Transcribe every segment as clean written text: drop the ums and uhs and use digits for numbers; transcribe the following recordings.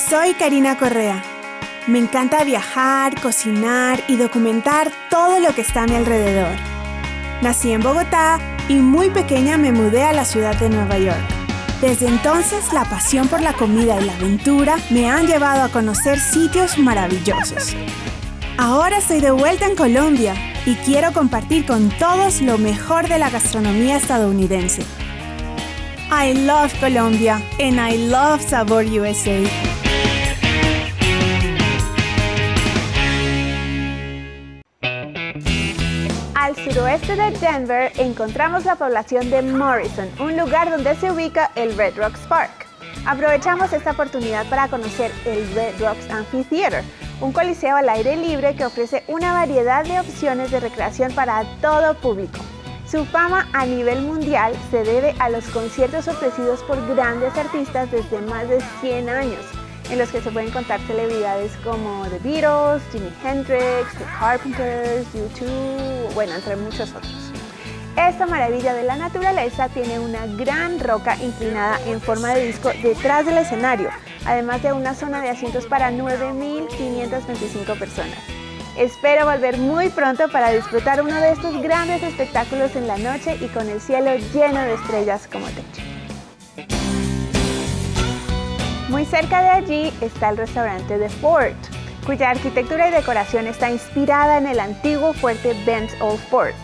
Soy Karina Correa. Me encanta viajar, cocinar y documentar todo lo que está a mi alrededor. Nací en Bogotá y muy pequeña me mudé a la ciudad de Nueva York. Desde entonces, la pasión por la comida y la aventura me han llevado a conocer sitios maravillosos. Ahora estoy de vuelta en Colombia y quiero compartir con todos lo mejor de la gastronomía estadounidense. I love Colombia and I love SaborUSA. Al suroeste de Denver encontramos la población de Morrison, un lugar donde se ubica el Red Rocks Park. Aprovechamos esta oportunidad para conocer el Red Rocks Amphitheater, un coliseo al aire libre que ofrece una variedad de opciones de recreación para todo público. Su fama a nivel mundial se debe a los conciertos ofrecidos por grandes artistas desde más de 100 años, en los que se pueden contar celebridades como The Beatles, Jimi Hendrix, The Carpenters, U2, bueno, entre muchos otros. Esta maravilla de la naturaleza tiene una gran roca inclinada en forma de disco detrás del escenario, además de una zona de asientos para 9.525 personas. Espero volver muy pronto para disfrutar uno de estos grandes espectáculos en la noche y con el cielo lleno de estrellas como techo. Muy cerca de allí está el restaurante The Fort, cuya arquitectura y decoración está inspirada en el antiguo fuerte Bent's Old Fort,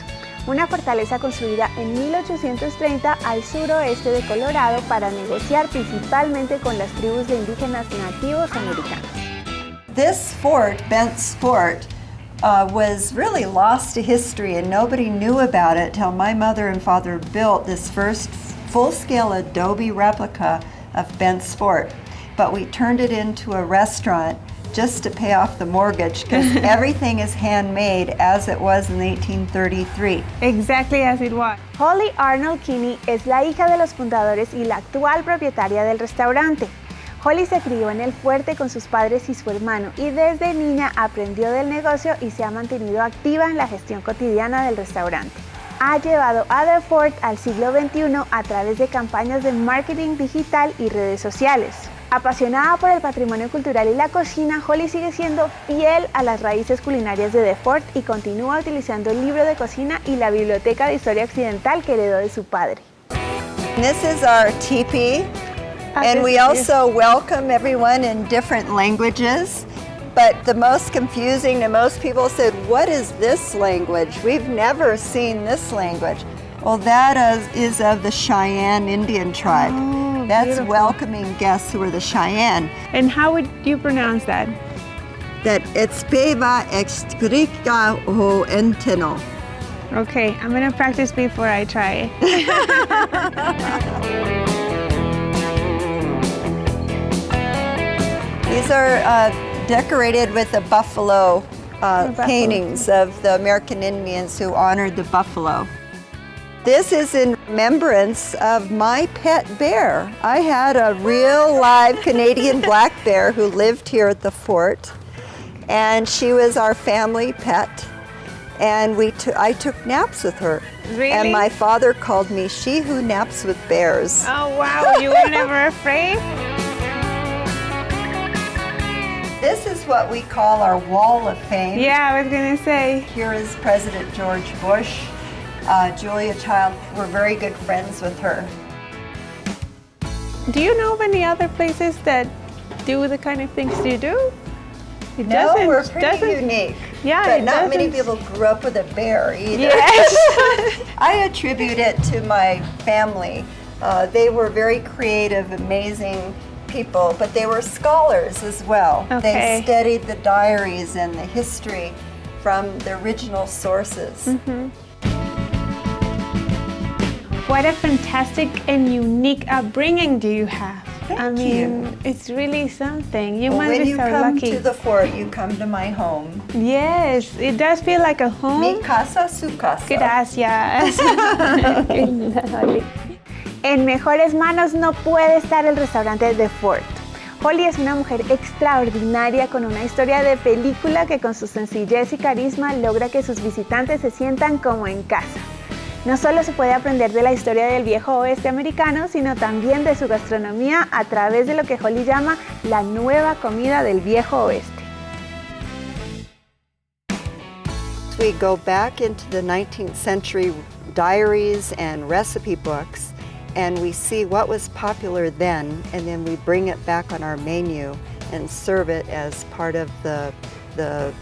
una fortaleza construida en 1830 al suroeste de Colorado para negociar principalmente con las tribus de indígenas nativos americanos. This fort, Bent's Fort, was really lost to history and nobody knew about it till my mother and father built this first full-scale adobe replica of Bent's Fort. But we turned it into a restaurant just to pay off the mortgage because everything is handmade as it was in 1833. Exactly as it was. Holly Arnold Kinney es la hija de los fundadores y la actual propietaria del restaurante. Holly se crió en el fuerte con sus padres y su hermano y desde niña aprendió del negocio y se ha mantenido activa en la gestión cotidiana del restaurante. Ha llevado a The Fort al siglo XXI a través de campañas de marketing digital y redes sociales. Apasionada por el patrimonio cultural y la cocina, Holly sigue siendo fiel a las raíces culinarias de The Fort y continúa utilizando el libro de cocina y la biblioteca de historia occidental que heredó de su padre. This is our teepee, and we also welcome everyone in different languages. But the most confusing to most people said, "What is this language? We've never seen this language." Well, that is of the Cheyenne Indian tribe. Oh, that's beautiful. welcoming guests who are the Cheyenne. And how would you pronounce that? That it's peva extrika ho enteno. Okay, I'm gonna practice before I try it. These are decorated with the buffalo paintings of the American Indians who honored the buffalo. This is in remembrance of my pet bear. I had a real live Canadian black bear who lived here at the fort, and she was our family pet, and I took naps with her. Really? And my father called me she who naps with bears. Oh wow, you were never afraid? This is what we call our Wall of Fame. Yeah, I was gonna say. Here is President George Bush. Julia Child, we're very good friends with her. Do you know of any other places that do the kind of things you do? It No, we're pretty unique. Yeah, but not many people grew up with a bear either. Yes. I attribute it to my family. They were very creative, amazing people, but they were scholars as well. Okay. They studied the diaries and the history from the original sources. Mm-hmm. What a fantastic and unique upbringing do you have. Thank you. It's really something. You Well, must when be you so come lucky. to the fort, you come to my home. Yes, it does feel like a home. Mi casa, su casa. Gracias. Qué linda, Holly. En mejores manos no puede estar el restaurante The Fort. Holly es una mujer extraordinaria con una historia de película que con su sencillez y carisma logra que sus visitantes se sientan como en casa. No solo se puede aprender de la historia del viejo oeste americano, sino también de su gastronomía a través de lo que Holly llama la nueva comida del viejo oeste. We go back into the 19th century diaries and recipe books, and we see what was popular then, and then we bring it back on our menu and serve it as part of the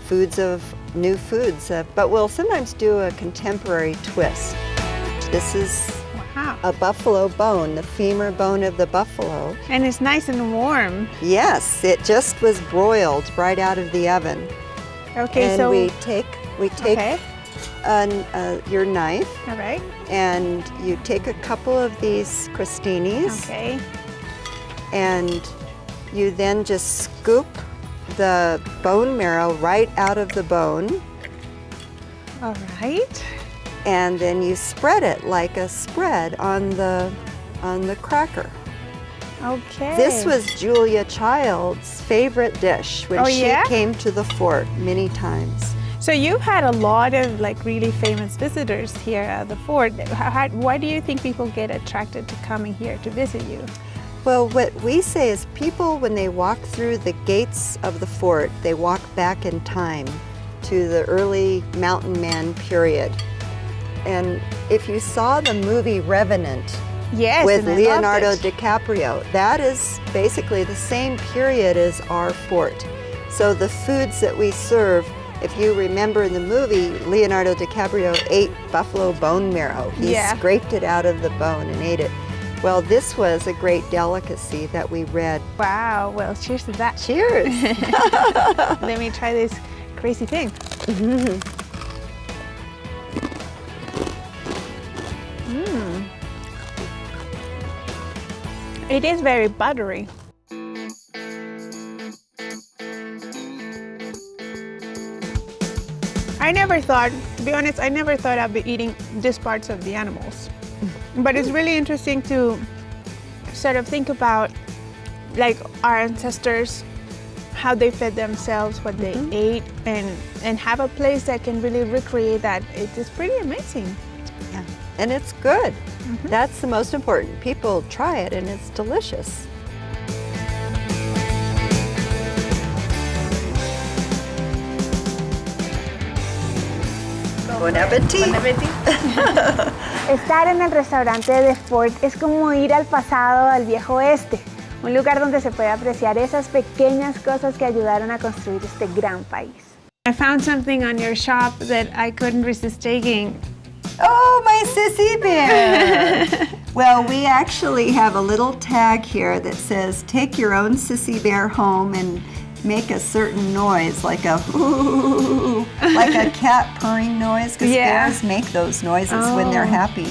foods of new foods. But we'll sometimes do a contemporary twist. This is a buffalo bone, the femur bone of the buffalo. And it's nice and warm. Yes, it just was broiled right out of the oven. Okay, and so we take your knife. All right. And you take a couple of these crostinis. Okay. And you then just scoop the bone marrow right out of the bone. All right. And then you spread it like a spread on the cracker. Okay. This was Julia Child's favorite dish when she came to the fort many times. So you've had a lot of really famous visitors here at the fort. Why do you think people get attracted to coming here to visit you? Well, what we say is people, when they walk through the gates of the fort, they walk back in time to the early mountain man period. And if you saw the movie Revenant with Leonardo DiCaprio, that is basically the same period as our fort. So the foods that we serve, if you remember in the movie, Leonardo DiCaprio ate buffalo bone marrow. He scraped it out of the bone and ate it. Well, this was a great delicacy that we read. Wow, well, cheers to that. Cheers. Let me try this crazy thing. It is very buttery. To be honest, I never thought I'd be eating these parts of the animals. But it's really interesting to sort of think about our ancestors, how they fed themselves, what they ate, and have a place that can really recreate that. It's pretty amazing. Yeah, and it's good. That's the most important. People try it and it's delicious. Bon appetit. Bon appetit. Estar en el restaurante de Fort es como ir al pasado, al viejo oeste, un lugar donde se puede apreciar esas pequeñas cosas que ayudaron a construir este gran país. I found something on your shop that I couldn't resist taking. Oh, my sissy bear! Well, we actually have a little tag here that says, take your own sissy bear home and make a certain noise, like a ooh, like a cat purring noise, because bears make those noises when they're happy.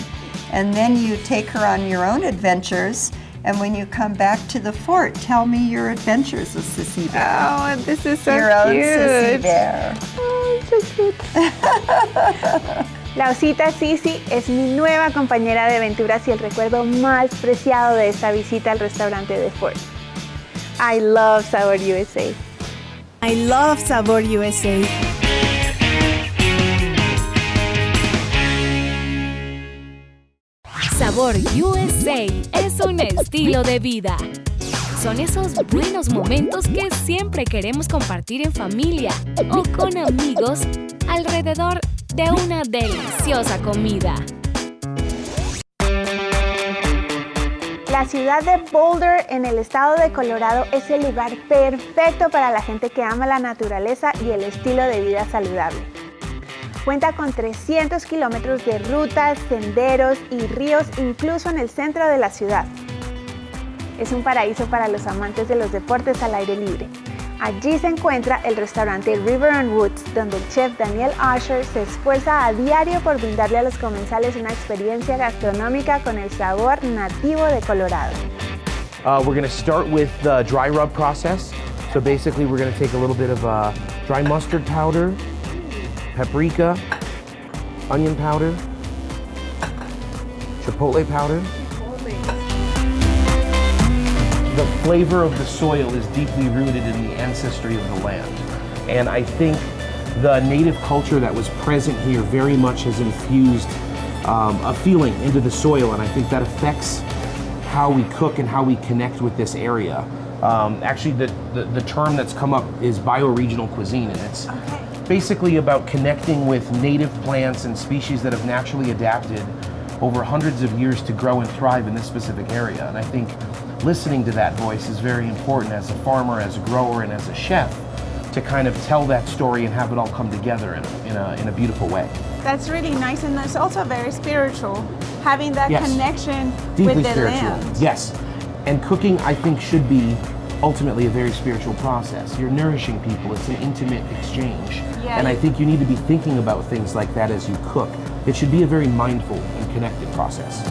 And then you take her on your own adventures, and when you come back to the fort, tell me your adventures with Sissy Bear. Oh, this is so your cute. Your own Sissy Bear. Oh, so cute. La osita Sissy es mi nueva compañera de aventuras y el recuerdo más preciado de esta visita al restaurante de Fort. I love SaborUSA. I love SaborUSA. SaborUSA es un estilo de vida. Son esos buenos momentos que siempre queremos compartir en familia o con amigos alrededor de una deliciosa comida. La ciudad de Boulder, en el estado de Colorado, es el lugar perfecto para la gente que ama la naturaleza y el estilo de vida saludable. Cuenta con 300 kilómetros de rutas, senderos y ríos, incluso en el centro de la ciudad. Es un paraíso para los amantes de los deportes al aire libre. Allí se encuentra el restaurante River and Woods, donde el chef Daniel Usher se esfuerza a diario por brindarle a los comensales una experiencia gastronómica con el sabor nativo de Colorado. We're going to start with the dry rub process. So basically we're going to take a little bit of dry mustard powder, paprika, onion powder, chipotle powder. The flavor of the soil is deeply rooted in the ancestry of the land. And I think the native culture that was present here very much has infused a feeling into the soil, and I think that affects how we cook and how we connect with this area. Actually, the term that's come up is bioregional cuisine, and it's basically about connecting with native plants and species that have naturally adapted over hundreds of years to grow and thrive in this specific area. And I think listening to that voice is very important as a farmer, as a grower, and as a chef to kind of tell that story and have it all come together in a beautiful way. That's really nice, and it's also very spiritual, having that connection Deeply with the spiritual. land. Yes, and cooking I think should be ultimately a very spiritual process. You're nourishing people, it's an intimate exchange. Yeah. And I think you need to be thinking about things like that as you cook. It should be a very mindful and connected process.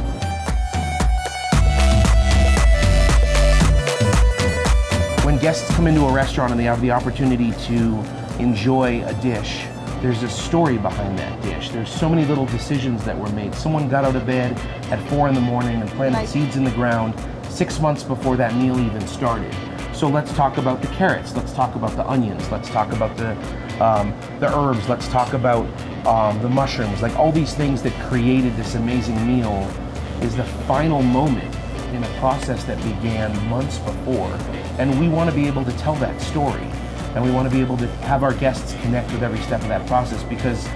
When guests come into a restaurant and they have the opportunity to enjoy a dish, there's a story behind that dish. There's so many little decisions that were made. Someone got out of bed at 4 in the morning and planted seeds in the ground 6 months before that meal even started. So let's talk about the carrots, let's talk about the onions, let's talk about the herbs, let's talk about the mushrooms. Like all these things that created this amazing meal is the final moment in a process that began months before. And we want to be able to tell that story. And we want to be able to have our guests connect with every step of that process because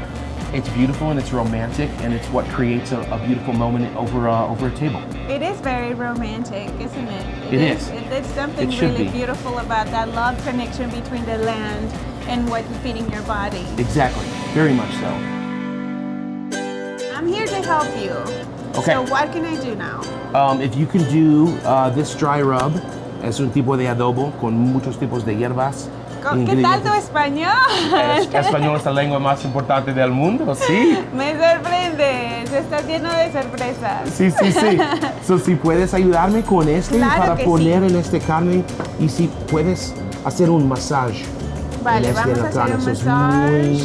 it's beautiful and it's romantic and it's what creates a beautiful moment over a table. It is very romantic, isn't it? It is. There's something really beautiful about that love connection between the land and what you're feeding your body. Exactly, very much so. I'm here to help you. Okay. So what can I do now? If you can do this dry rub, es un tipo de adobo con muchos tipos de hierbas. ¿Qué tal tu español? Español es la lengua más importante del mundo, sí. Me sorprendes, estás lleno de sorpresas. Sí. So, si puedes ayudarme con para poner en este carne y si puedes hacer un masaje. Vale, vamos a hacer un masaje.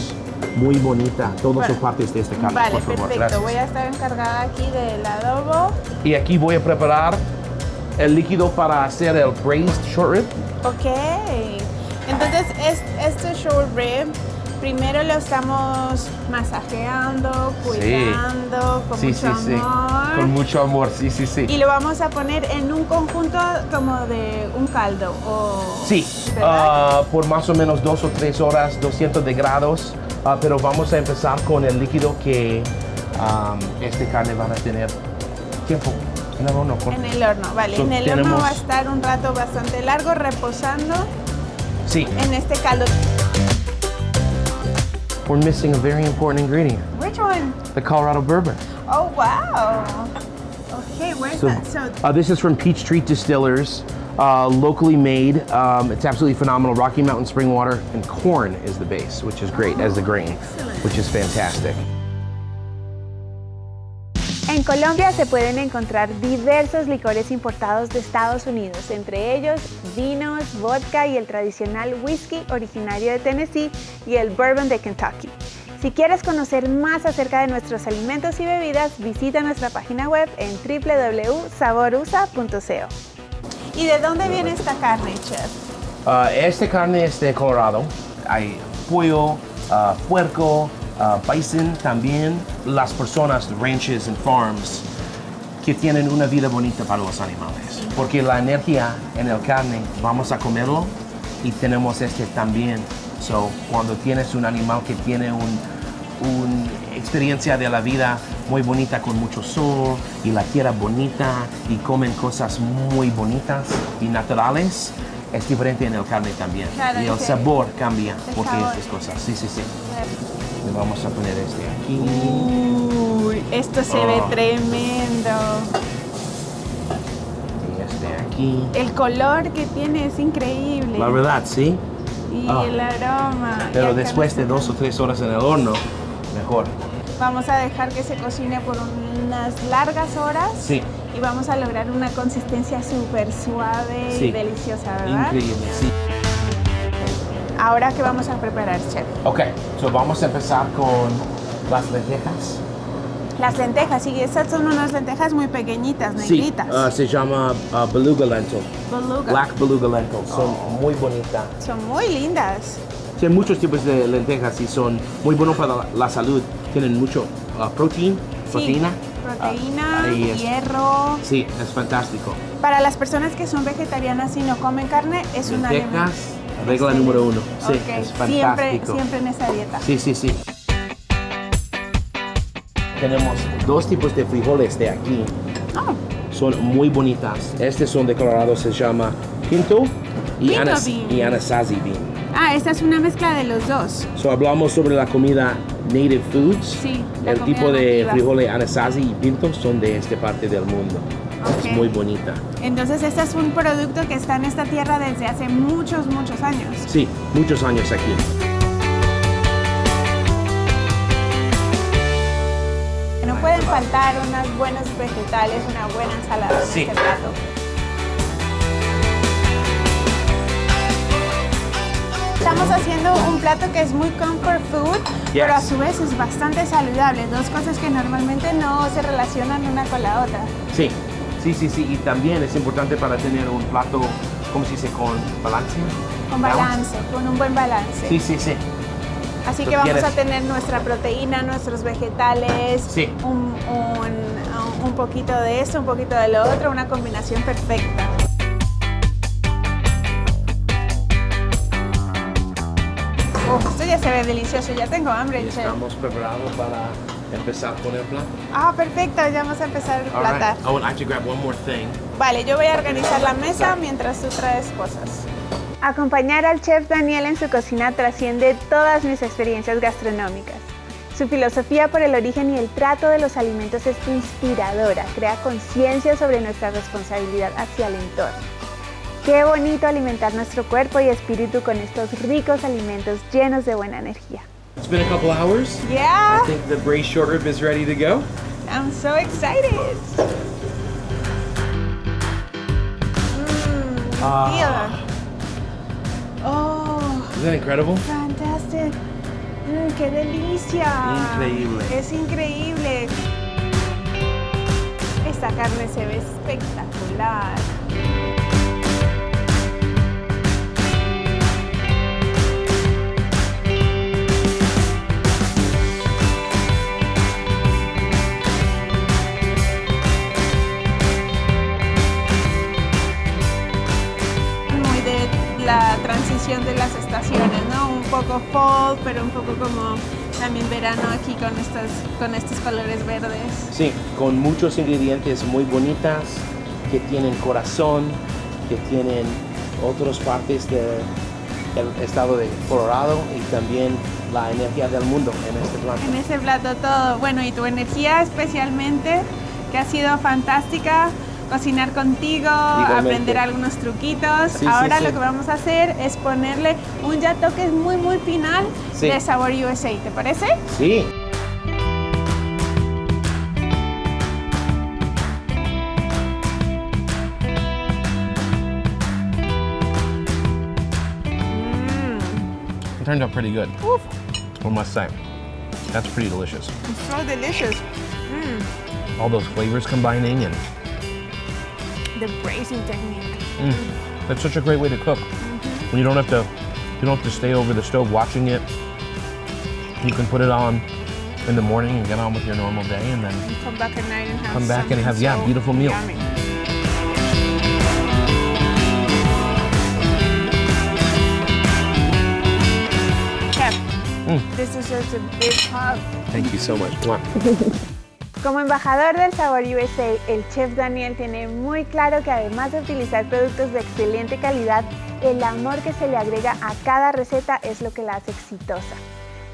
Muy bonita, todas sus partes de este carne, vale, por favor. Perfecto. Gracias. Voy a estar encargada aquí del adobo. Y aquí voy a preparar el líquido para hacer el braised short rib. Ok. Entonces, este short rib, primero lo estamos masajeando, cuidando, con mucho amor. Con mucho amor, sí. Y lo vamos a poner en un conjunto como de un caldo. Sí, por más o menos 2 o 3 horas, 200 de grados, pero vamos a empezar con el líquido que este carne van a tener tiempo en el horno. En el horno, vale. En el horno va a estar un rato bastante largo reposando. Sí. En este caldo. We're missing a very important ingredient. Which one? The Colorado bourbon. Oh, wow. Okay, where's that? So this is from Peachtree Distillers, locally made. It's absolutely phenomenal. Rocky Mountain spring water and corn is the base, which is great as the grain, which is fantastic. En Colombia se pueden encontrar diversos licores importados de Estados Unidos, entre ellos vinos, vodka y el tradicional whisky originario de Tennessee y el bourbon de Kentucky. Si quieres conocer más acerca de nuestros alimentos y bebidas, visita nuestra página web en www.saborusa.co. ¿Y de dónde viene esta carne, chef? Esta carne es de Colorado. Hay pollo, puerco, bison también. Las personas, ranches and farms, que tienen una vida bonita para los animales. Porque la energía en el carne, vamos a comerlo y tenemos también. So, cuando tienes un animal que tiene una experiencia de la vida muy bonita con mucho sol y la tierra bonita y comen cosas muy bonitas y naturales, es diferente en el carne también. Claro, y el sabor cambia porque estas cosas. Sí. Le vamos a poner aquí. Uy, esto se ve tremendo. Y aquí. El color que tiene es increíble. La verdad, sí. Y el aroma. Pero después de 2 o 3 horas en el horno, mejor. Vamos a dejar que se cocine por unas largas horas. Sí. Y vamos a lograr una consistencia súper suave y deliciosa, ¿verdad? Increíble, sí. Ahora, ¿qué vamos a preparar, chef? Ok, so vamos a empezar con las lentejas. Las lentejas, sí, estas son unas lentejas muy pequeñitas, negritas. Sí, se llama beluga lentil. Beluga. Black beluga lentil. Son muy bonitas. Son muy lindas. Sí, hay muchos tipos de lentejas y son muy buenos para la salud. Tienen mucho protein proteína. Proteína, Ahí es. hierro. Sí, es fantástico. Para las personas que son vegetarianas y no comen carne, es un alimento. Lentejas, regla número 1. Sí, Ok, es fantástico. Siempre en esa dieta. Sí, sí, sí. Tenemos dos tipos de frijoles de aquí. Oh, Son muy bonitas. Estos son de Colorado, se llama pinto y, Pinto bean. y anasazi bean. esta es una mezcla de los dos. So, hablamos sobre la comida native foods. Sí, la El comida tipo de nativa. frijoles anasazi y pinto son de esta parte del mundo. Ok. Es muy bonita. Entonces, este es un producto que está en esta tierra desde hace muchos años. Sí, muchos años aquí. No pueden faltar unos buenos vegetales, una buena ensalada Sí. en este plato. Estamos haciendo un plato que es muy comfort food, pero a su vez es bastante saludable. Dos cosas que normalmente no se relacionan una con la otra. Sí, sí, sí, sí. Y también es importante para tener un plato, ¿cómo se dice? Con balance. Con balance, con un buen balance. Sí, sí, sí. Así Tú que vamos quieres- a tener nuestra proteína, nuestros vegetales, Sí. un poquito de esto, un poquito de lo otro, una combinación perfecta. Esto ya se ve delicioso, ya tengo hambre, chef. Estamos preparados para empezar con el plato. Perfecto, ya vamos a empezar el All right. plato. I would like to grab one more thing. Vale, yo voy a organizar la mesa mientras tú traes cosas. Acompañar al chef Daniel en su cocina trasciende todas mis experiencias gastronómicas. Su filosofía por el origen y el trato de los alimentos es inspiradora, crea conciencia sobre nuestra responsabilidad hacia el entorno. Qué bonito alimentar nuestro cuerpo y espíritu con estos ricos alimentos llenos de buena energía. It's been a couple hours. Yeah, I think the braised short rib is ready to go. I'm so excited. Feel. Oh, Isn't that incredible? fantastic. ¡Qué delicia! Increíble. Es increíble. Esta carne se ve espectacular. Muy de la transición de las estaciones, ¿no? Un poco fall, pero un poco como también verano aquí con estos colores verdes. Sí, con muchos ingredientes muy bonitas, que tienen corazón, que tienen otras partes del estado de Colorado y también la energía del mundo en este plato. En ese plato todo. Bueno, y tu energía especialmente, que ha sido fantástica. Cocinar contigo, aprender algunos truquitos. Sí, Ahora sí, lo sí. que vamos a hacer es ponerle un ya toque muy final Sí. de SaborUSA. ¿Te parece? Sí. It turned out pretty good, Uf, I must say. That's pretty delicious. it's so delicious. All those flavors combining and The braising technique. that's such a great way to cook. When you don't have to stay over the stove watching it. You can put it on in the morning and get on with your normal day, and then Come back at night and have Come back and something have, yeah, so beautiful meal. yummy. Chef, this deserves a big hug. thank you so much. Mwah. Como embajador del SaborUSA, el chef Daniel tiene muy claro que además de utilizar productos de excelente calidad, el amor que se le agrega a cada receta es lo que la hace exitosa.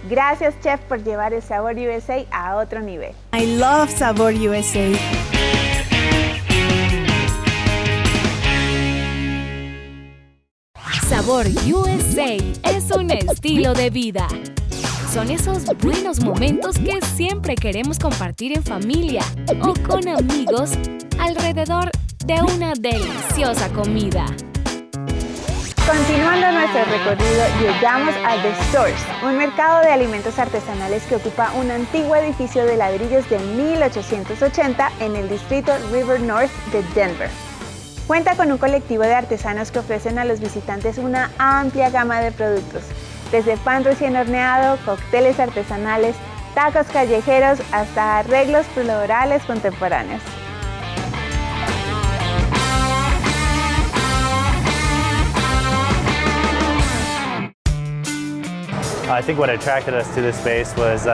Gracias, chef, por llevar el SaborUSA a otro nivel. I love SaborUSA. Sabor USA es un estilo de vida. Son esos buenos momentos que siempre queremos compartir en familia o con amigos alrededor de una deliciosa comida. Continuando nuestro recorrido, llegamos a The Source, un mercado de alimentos artesanales que ocupa un antiguo edificio de ladrillos de 1880 en el distrito River North de Denver. Cuenta con un colectivo de artesanos que ofrecen a los visitantes una amplia gama de productos, desde pan recién horneado, cócteles artesanales, tacos callejeros hasta arreglos florales contemporáneos. I think what attracted us to this space was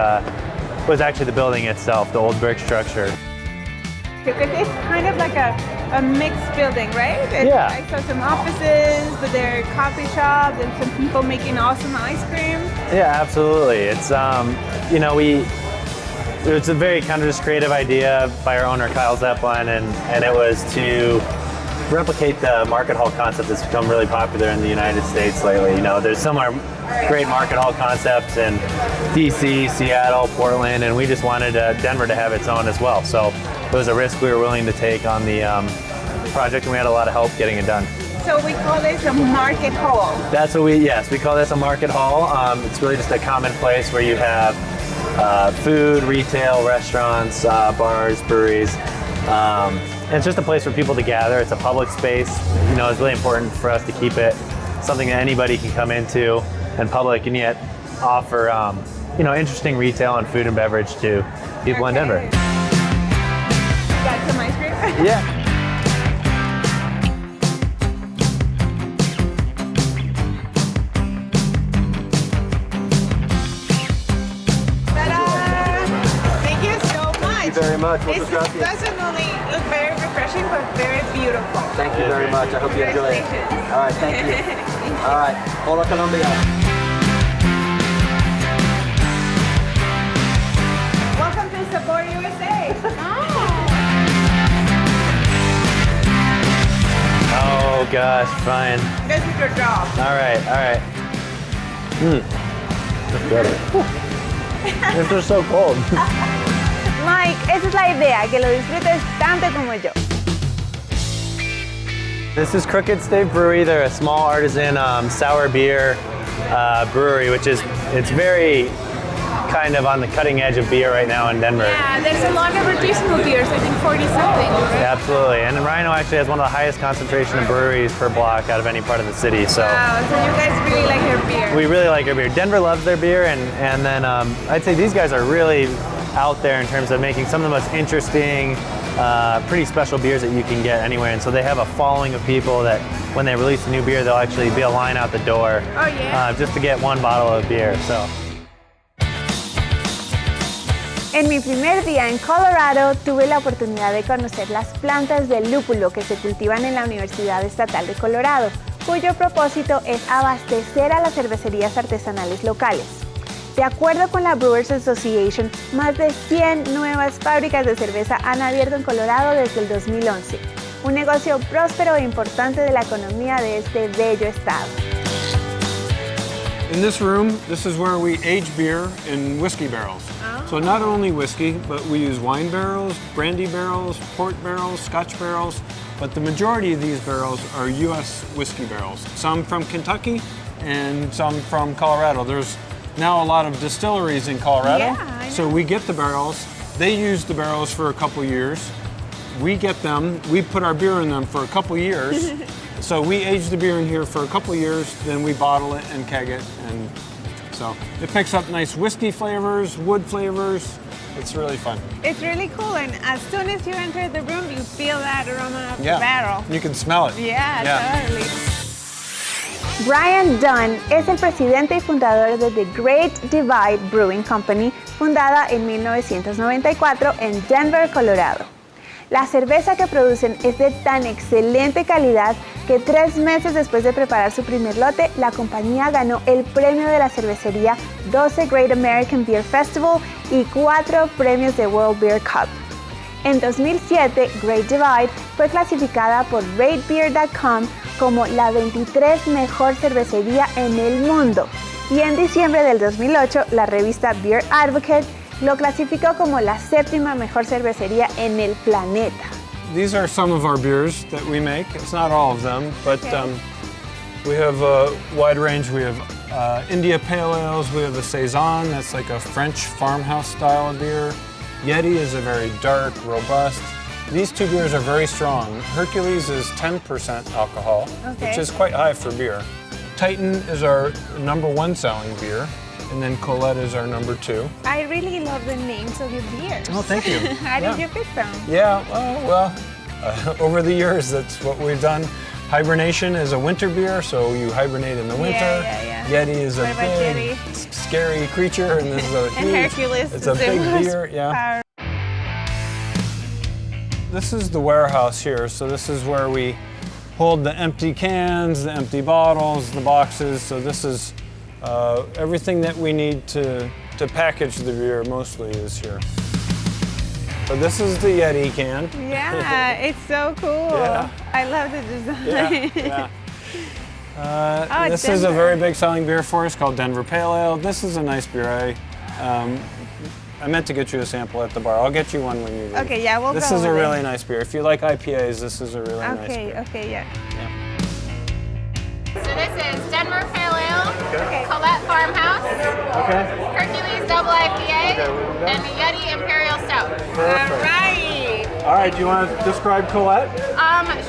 actually the building itself, the old brick structure. Because it's kind of like a mixed building, right? Yeah. I saw some offices, but there are coffee shops and some people making awesome ice cream. Yeah, absolutely. It's it was a very kind of just creative idea by our owner Kyle Zeppelin, and it was to replicate the market hall concept that's become really popular in the United States lately. You know, there's similar great market hall concepts in DC, Seattle, Portland, and we just wanted Denver to have its own as well. So it was a risk we were willing to take on the project, and we had a lot of help getting it done. So we call this a market hall. That's what we call this a market hall. It's really just a common place where you have food, retail, restaurants, bars, breweries. And it's just a place for people to gather. It's a public space. You know, it's really important for us to keep it something that anybody can come into and public, and yet offer interesting retail and food and beverage to people in Denver. Got some ice cream? Yeah. Thank you so much. Thank you very much. This doesn't only look very refreshing, but very beautiful. Thank you very much. I hope you enjoy it. Congratulations. All right, thank you. All right, Hola Colombia. Welcome to SaborUSA. Oh gosh, fine. This is your job. All right. That's better. This is so cold. Mike, esa es la idea, que lo disfrutes tanto como yo. This is Crooked Stave Brewery. They're a small artisan sour beer brewery, it's very kind of on the cutting edge of beer right now in Denver. Yeah, there's a lot of artisanal beers, I think 40 something. Right? Yeah, absolutely. And Rhino actually has one of the highest concentration of breweries per block out of any part of the city. So Wow, so you guys really like your beer. we really like our beer. Denver loves their beer, and then I'd say these guys are really out there in terms of making some of the most interesting, pretty special beers that you can get anywhere. And so they have a following of people that when they release a new beer, there'll actually be a line out the door just to get one bottle of beer. So. En mi primer día en Colorado tuve la oportunidad de conocer las plantas de lúpulo que se cultivan en la Universidad Estatal de Colorado, cuyo propósito es abastecer a las cervecerías artesanales locales. De acuerdo con la Brewers Association, más de 100 nuevas fábricas de cerveza han abierto en Colorado desde el 2011, un negocio próspero e importante de la economía de este bello estado. In this room, this is where we age beer in whiskey barrels. So not only whiskey, but we use wine barrels, brandy barrels, port barrels, scotch barrels, but the majority of these barrels are U.S. whiskey barrels. Some from Kentucky and some from Colorado. There's now a lot of distilleries in Colorado, so we get the barrels. They use the barrels for a couple years. We get them, we put our beer in them for a couple years. So we age the beer in here for a couple years, then we bottle it and keg it, and so it picks up nice whiskey flavors, wood flavors. It's really fun. It's really cool, and as soon as you enter the room, you feel that aroma of the barrel. You can smell it. Yeah, totally. Brian Dunn es el presidente y fundador de The Great Divide Brewing Company, fundada en 1994 en Denver, Colorado. La cerveza que producen es de tan excelente calidad que 3 meses después de preparar su primer lote, la compañía ganó el premio de la cervecería 12 Great American Beer Festival y 4 premios de World Beer Cup. En 2007, Great Divide fue clasificada por RateBeer.com como la 23 mejor cervecería en el mundo. Y en diciembre del 2008, la revista Beer Advocate lo clasificó como la 7ª mejor cervecería en el planeta. These are some of our beers that we make. It's not all of them, but we have a wide range. We have India Pale Ales. We have a Saison, that's like a French farmhouse style of beer. Yeti is a very dark, robust. These two beers are very strong. Hercules is 10% alcohol, which is quite high for beer. Titan is our #1 selling beer. And then Colette is our number 2. I really love the names of your beers. Oh, thank you. How did you pick them? Yeah, over the years, that's what we've done. Hibernation is a winter beer, so you hibernate in the winter. Yeah. Yeti is a What about big, Yeti? scary creature, and this is a And huge. Hercules. It's a big beer, yeah. This is the warehouse here, so this is where we hold the empty cans, the empty bottles, the boxes. So this is everything that we need to package the beer mostly is here. So this is the Yeti can. Yeah, it's so cool. Yeah. I love the design. Yeah. This is a very big selling beer for us called Denver Pale Ale. This is a nice beer. I meant to get you a sample at the bar. I'll get you one when you leave. Okay, yeah, we'll go. This is a really nice beer. If you like IPAs, this is a really nice beer. Okay, yeah. So this is Denver Pale Ale, Colette Farmhouse, Hercules Double IPA, and the Yeti Imperial Stout. All right, do you want to describe Colette?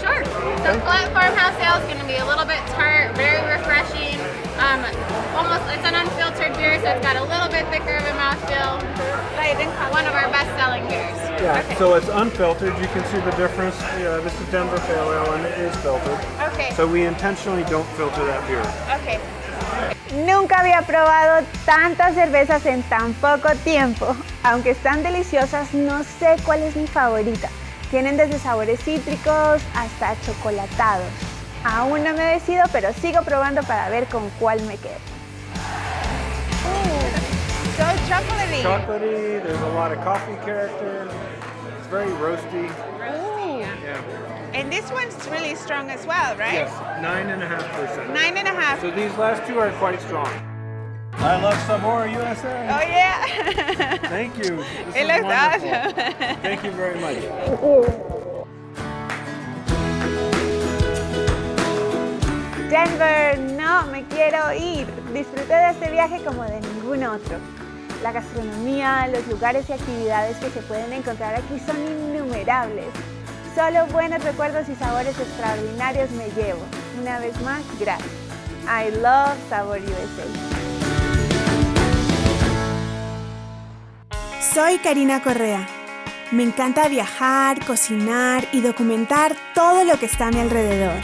Sure. So Colette Farmhouse Ale is going to be a little bit tart, very refreshing. It's an unfiltered beer, so it's got a little bit thicker of a mouthfeel. One of our best-selling beers. Yeah, so it's unfiltered. You can see the difference. Yeah, this is Denver Pale Ale, and it is filtered. Okay. So we intentionally don't filter that beer. Okay. Nunca había probado tantas cervezas en tan poco tiempo. Aunque están deliciosas, no sé cuál es mi favorita. Tienen desde sabores cítricos hasta chocolatados. Aún no me decido, pero sigo probando para ver con cuál me quedo. So chocolatey. Chocolatey, there's a lot of coffee character. It's very roasty. Ooh. Yeah. And this one's really strong as well, right? Yes, 9.5%. 9.5. So these last two are quite strong. I love SaborUSA. Oh yeah. Thank you. This It is looks wonderful. awesome. Thank you very much. Denver, no me quiero ir. Disfruté de este viaje como de ningún otro. La gastronomía, los lugares y actividades que se pueden encontrar aquí son innumerables. Solo buenos recuerdos y sabores extraordinarios me llevo. Una vez más, gracias. I love SaborUSA. Soy Karina Correa. Me encanta viajar, cocinar y documentar todo lo que está a mi alrededor.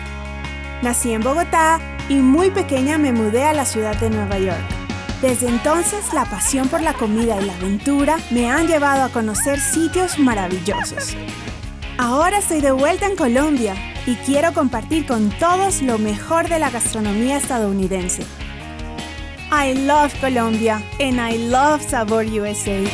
Nací en Bogotá y muy pequeña me mudé a la ciudad de Nueva York. Desde entonces, la pasión por la comida y la aventura me han llevado a conocer sitios maravillosos. Ahora estoy de vuelta en Colombia y quiero compartir con todos lo mejor de la gastronomía estadounidense. I love Colombia and I love SaborUSA.